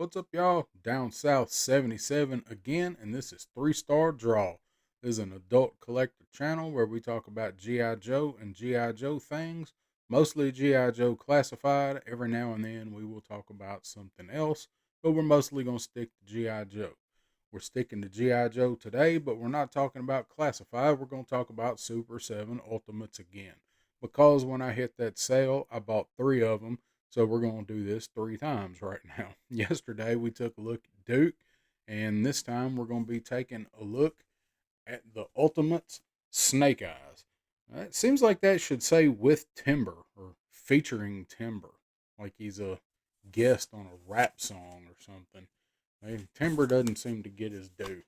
What's up, y'all? Down South 77 again, and this is 3 Star Draw. This is an adult collector channel where we talk about G.I. Joe and G.I. Joe things, mostly G.I. Joe classified. Every now and then we will talk about something else, but we're mostly going to stick to G.I. Joe. We're sticking to G.I. Joe today, but we're not talking about classified. We're going to talk about Super 7 Ultimates again. Because when I hit that sale, I bought 3 of them, so we're going to do this 3 times right now. Yesterday we took a look at Duke, and this time we're going to be taking a look at the Ultimates Snake Eyes. It seems like that should say with Timber or featuring Timber, like he's a guest on a rap song or something. Hey, Timber doesn't seem to get his due.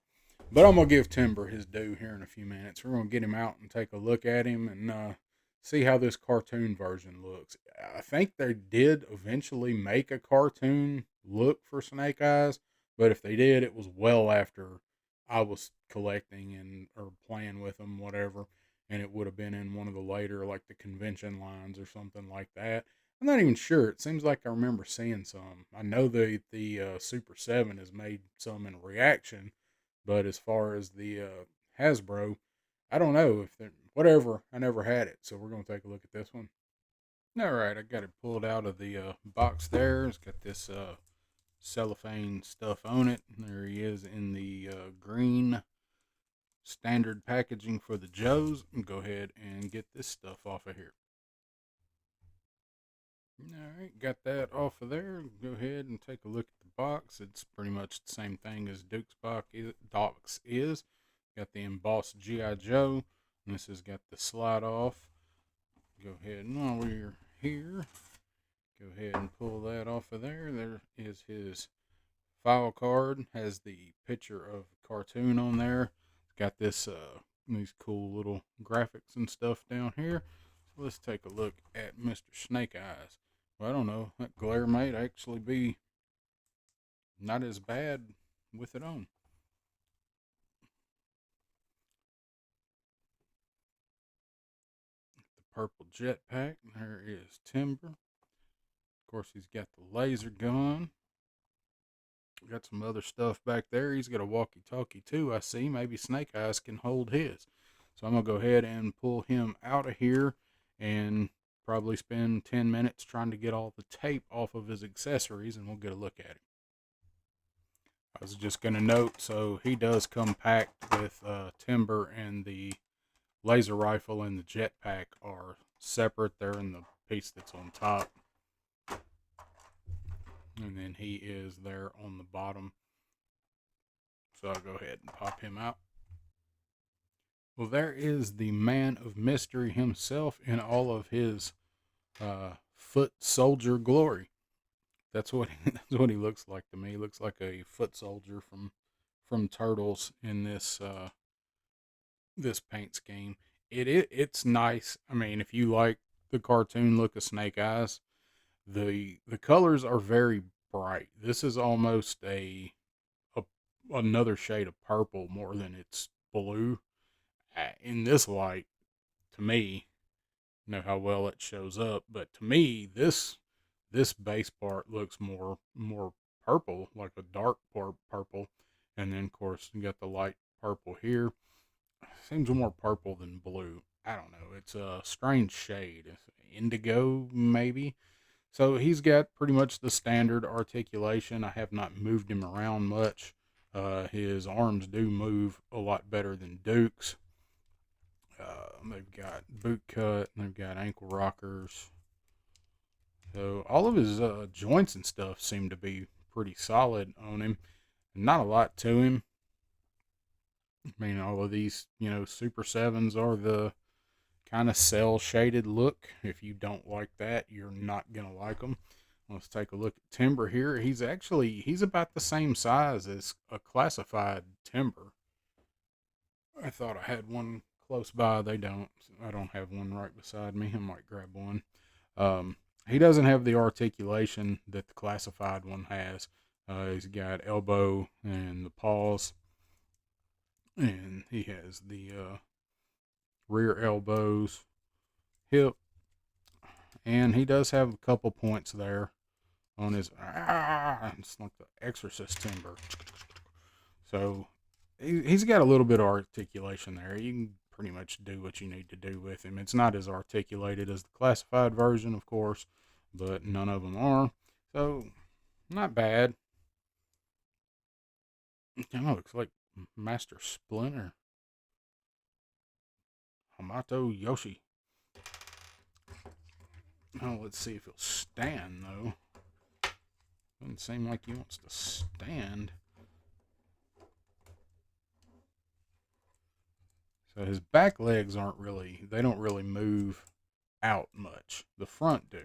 But I'm going to give Timber his due here in a few minutes. We're going to get him out and take a look at him and see how this cartoon version looks. I think they did eventually make a cartoon look for Snake Eyes, but if they did, it was well after I was collecting and or playing with them, whatever, and it would have been in one of the later, like the convention lines or something like that. I'm not even sure. It seems like I remember seeing some. I know the Super 7 has made some in reaction, but as far as the Hasbro, I don't know if they're whatever. I never had it, so we're gonna take a look at this one. All right, I got it pulled out of the box. There, it's got this cellophane stuff on it. There he is in the green standard packaging for the Joes. Go ahead and get this stuff off of here. All right, got that off of there. Go ahead and take a look at the box. It's pretty much the same thing as Duke's box is. Got the embossed G.I. Joe. And this has got the slide off. Go ahead and while we're here, go ahead and pull that off of there. There is his file card. Has the picture of the cartoon on there. It's got this these cool little graphics and stuff down here. So let's take a look at Mr. Snake Eyes. Well, I don't know. That glare might actually be not as bad with it on. The purple jetpack. There is Timber. Of course, he's got the laser gun. Got some other stuff back there. He's got a walkie-talkie too. I see. Maybe Snake Eyes can hold his. So I'm gonna go ahead and pull him out of here and probably spend 10 minutes trying to get all the tape off of his accessories, and we'll get a look at him. I was just gonna note, so he does come packed with Timber, and the laser rifle and the jetpack are separate. They're in the piece that's on top, and then he is there on the bottom. So I'll go ahead and pop him out. Well, there is the man of mystery himself in all of his foot soldier glory. That's what that's what he looks like to me. He looks like a foot soldier from Turtles in this paint scheme. It's nice. I mean, if you like the cartoon look of Snake Eyes, the colors are very bright. This is almost a another shade of purple more than it's blue. In this light, to me, know how well it shows up, but to me, this base part looks more purple, like a dark purple, and then of course you got the light purple here. Seems more purple than blue. I don't know. It's a strange shade, indigo maybe. So he's got pretty much the standard articulation. I have not moved him around much. His arms do move a lot better than Duke's. They've got boot cut, and they've got ankle rockers. So all of his joints and stuff seem to be pretty solid on him. Not a lot to him. I mean, all of these, Super 7s are the kind of cell shaded look. If you don't like that, you're not going to like them. Let's take a look at Timber here. He's about the same size as a classified Timber. I thought I had one close by. They don't. I don't have one right beside me. I might grab one. Um, he doesn't have the articulation that the classified one has. He's got elbow and the paws, and he has the rear elbows, hip, and he does have a couple points there on his, it's like the Exorcist timber. So he's got a little bit of articulation there. You can pretty much do what you need to do with him. It's not as articulated as the classified version, of course, but none of them are. So not bad. It kind of looks like Master Splinter. Hamato Yoshi. Oh, let's see if he'll stand, though. Doesn't seem like he wants to stand. So his back legs they don't really move out much. The front do.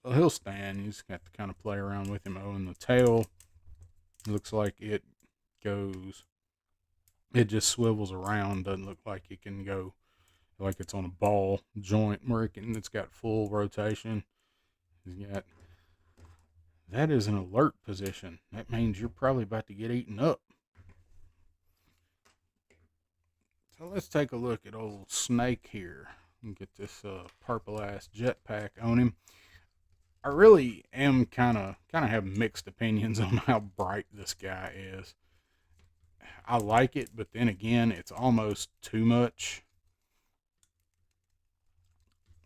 So he'll stand. You just got to kind of play around with him. Oh, and the tail looks like it just swivels around. Doesn't look like it can go like it's on a ball joint where it's got full rotation. That is an alert position. That means you're probably about to get eaten up. So let's take a look at old Snake here and get this purple ass jetpack on him. I really am kind of have mixed opinions on how bright this guy is. I like it, but then again, it's almost too much.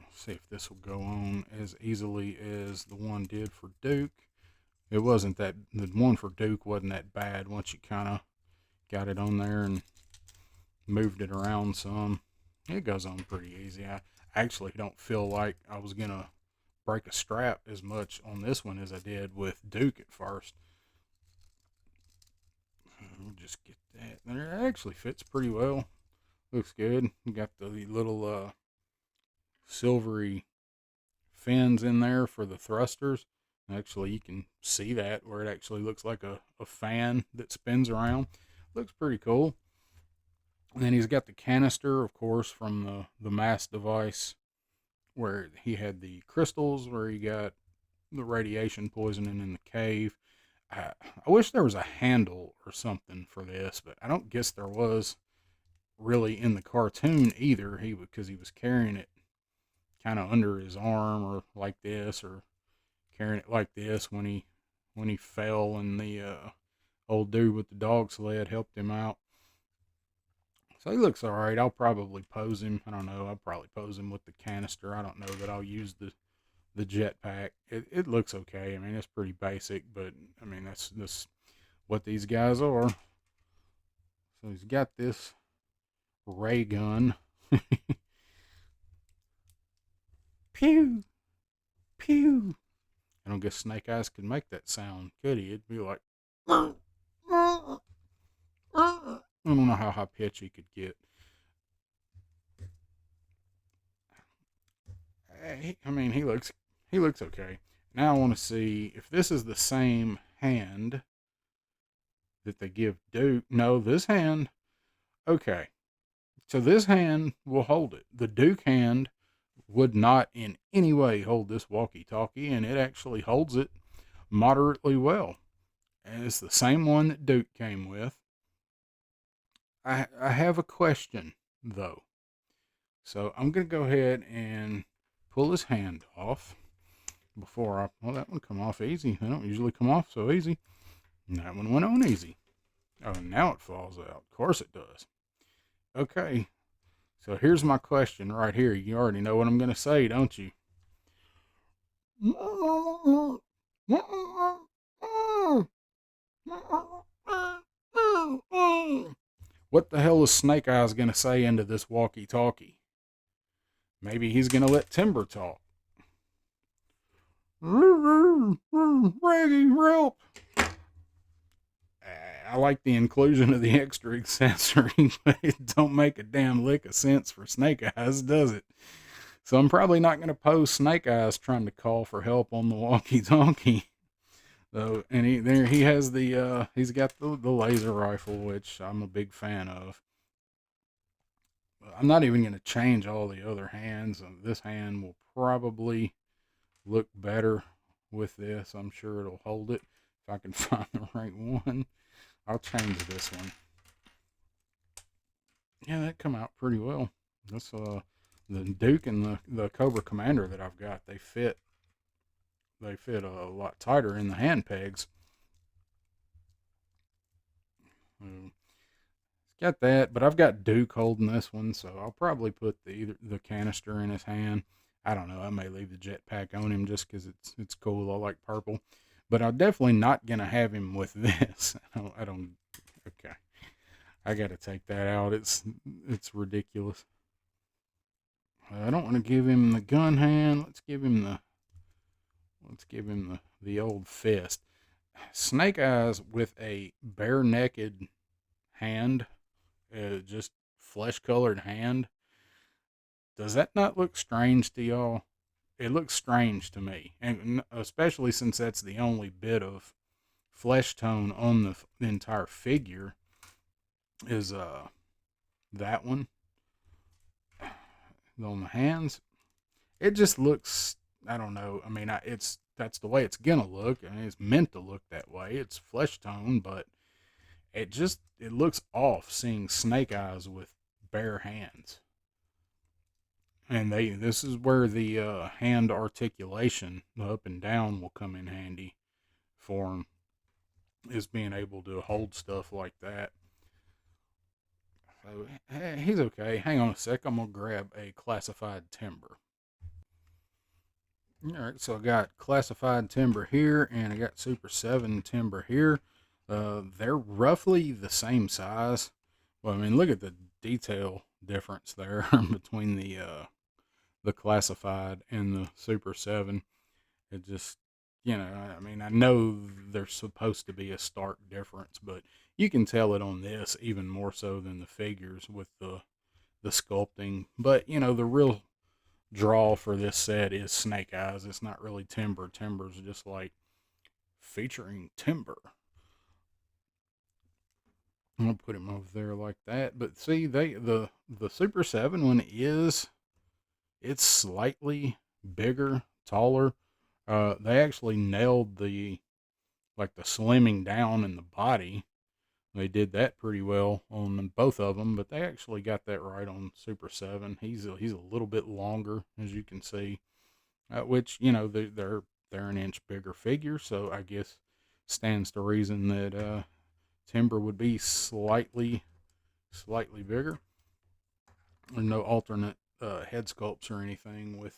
Let's see if this will go on as easily as the one did for Duke. It wasn't that, the one for Duke wasn't that bad once you kind of got it on there and moved it around some. It goes on pretty easy. I actually don't feel like I was going to break a strap as much on this one as I did with Duke at first. We'll just get that. It actually fits pretty well. Looks good. You got the little silvery fins in there for the thrusters. Actually, you can see that where it actually looks like a fan that spins around. Looks pretty cool. And then he's got the canister, of course, from the mass device where he had the crystals, where he got the radiation poisoning in the cave. I wish there was a handle or something for this, but I don't guess there was really in the cartoon either. Because he was carrying it kind of under his arm or like this, or carrying it like this when he fell, and the old dude with the dog sled helped him out. So he looks all right. I'll probably pose him. I don't know. I'll probably pose him with the canister. I don't know that I'll use the jetpack. It looks okay. I mean, it's pretty basic, but I mean, that's what these guys are. So he's got this ray gun. Pew! Pew! I don't guess Snake Eyes could make that sound, could he? It'd be like, I don't know how high pitch he could get. I mean, he looks okay. Now I want to see if this is the same hand that they give Duke. No, this hand. Okay, so this hand will hold it. The Duke hand would not in any way hold this walkie-talkie, and it actually holds it moderately well. And it's the same one that Duke came with. I have a question, though. So I'm going to go ahead and pull his hand off before well, that one come off easy. They don't usually come off so easy. And that one went on easy. Oh, now it falls out. Of course it does. Okay. So here's my question right here. You already know what I'm going to say, don't you? What the hell is Snake Eyes going to say into this walkie-talkie? Maybe he's going to let Timber talk. Raggy Relp. I like the inclusion of the extra accessory, but it don't make a damn lick of sense for Snake Eyes, does it? So I'm probably not going to post Snake Eyes trying to call for help on the walkie-talkie. So, and he has he's got the laser rifle, which I'm a big fan of. I'm not even going to change all the other hands. This hand will probably look better with this. I'm sure it'll hold it if I can find the right one. I'll change this one. Yeah, that come out pretty well. That's the Duke and the Cobra Commander that I've got. They fit they fit a lot tighter in the hand pegs. Got that, but I've got Duke holding this one, so I'll probably put the canister in his hand. I don't know. I may leave the jetpack on him just because it's cool. I like purple, but I'm definitely not gonna have him with this. I don't. Okay, I got to take that out. It's ridiculous. I don't want to give him the gun hand. Let's give him the old fist. Snake Eyes with a bare naked hand, just flesh colored hand. Does that not look strange to y'all? It looks strange to me, and especially since that's the only bit of flesh tone on the entire figure is that one on the hands. It just looks, I don't know. I mean, that's the way it's gonna look. I mean, it's meant to look that way. It's flesh tone, but it looks off seeing Snake Eyes with bare hands. And this is where the hand articulation, the up and down, will come in handy for him, is being able to hold stuff like that. So he's okay. Hang on a sec. I'm gonna grab a classified timber. All right, so I got classified timber here, and I got Super 7 timber here. They're roughly the same size. Well, I mean, look at the detail difference there between the classified and the Super 7. It just, I mean, I know there's supposed to be a stark difference, but you can tell it on this even more so than the figures with the sculpting. But, the real draw for this set is Snake Eyes. It's not really Timber. Timber's just like featuring Timber. I'm gonna put him over there like that. But see, the Super 7 one it's slightly bigger, taller. They actually nailed the slimming down in the body. They did that pretty well on both of them, but they actually got that right on Super 7. He's a little bit longer, as you can see, which they're an inch bigger figure, so I guess stands to reason that Timber would be slightly bigger. There's no alternate head sculpts or anything with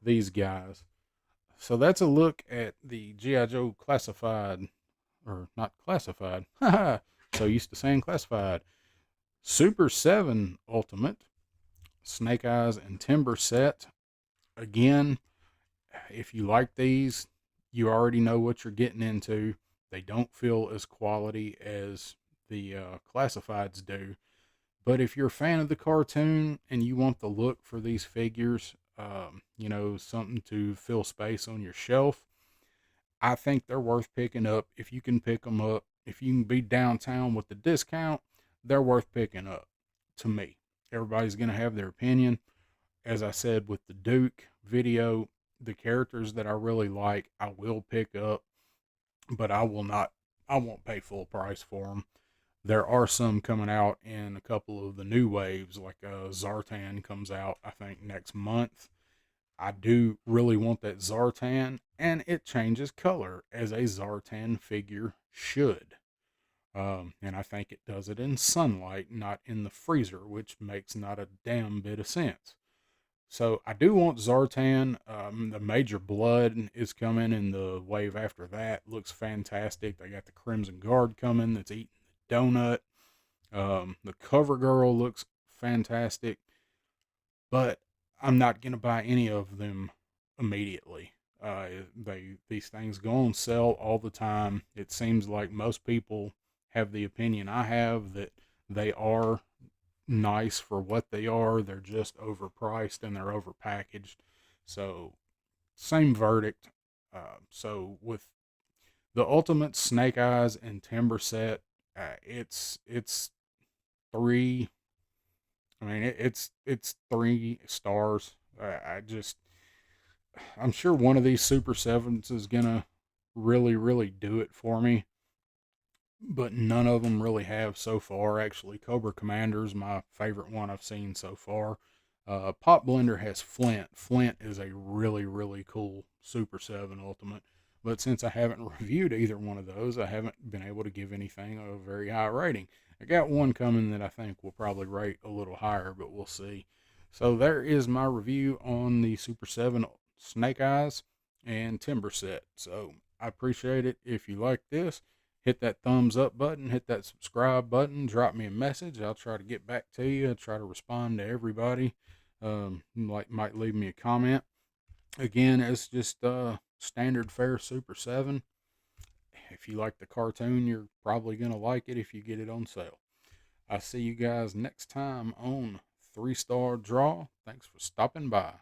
these guys. So that's a look at the G.I. Joe classified, or not classified. So used to saying classified. Super 7 Ultimate, Snake Eyes and Timber set. Again, if you like these, you already know what you're getting into. They don't feel as quality as the classifieds do. But if you're a fan of the cartoon and you want the look for these figures, something to fill space on your shelf, I think they're worth picking up. If you can pick them up, if you can be downtown with the discount, they're worth picking up to me. Everybody's going to have their opinion. As I said with the Duke video, the characters that I really like, I will pick up, but I won't pay full price for them. There are some coming out in a couple of the new waves, like Zartan comes out, I think, next month. I do really want that Zartan, and it changes color as a Zartan figure should. And I think it does it in sunlight, not in the freezer, which makes not a damn bit of sense. So I do want Zartan. The Major Blood is coming, and the wave after that looks fantastic. They got the Crimson Guard coming that's eating the donut. The Cover Girl looks fantastic, but I'm not gonna buy any of them immediately. These things go on sale all the time. It seems like most people have the opinion I have, that they are nice for what they are. They're just overpriced and they're overpackaged. So same verdict. So with the Ultimate Snake Eyes and Timber set, it's three. I mean, it's 3 stars. I'm sure one of these Super Sevens is gonna really do it for me, but none of them really have so far. Actually, Cobra Commander is my favorite one I've seen so far. Pop Blender has Flint. Flint is a really, really cool Super 7 Ultimate. But since I haven't reviewed either one of those, I haven't been able to give anything a very high rating. I got one coming that I think will probably rate a little higher, but we'll see. So there is my review on the Super 7 Snake Eyes and Timber set. So I appreciate it. If you like this, hit that thumbs up button, hit that subscribe button, drop me a message. I'll try to get back to you, try to respond to everybody. Might leave me a comment. Again, it's just standard fare Super 7. If you like the cartoon, you're probably going to like it if you get it on sale. I'll see you guys next time on 3-Star Draw. Thanks for stopping by.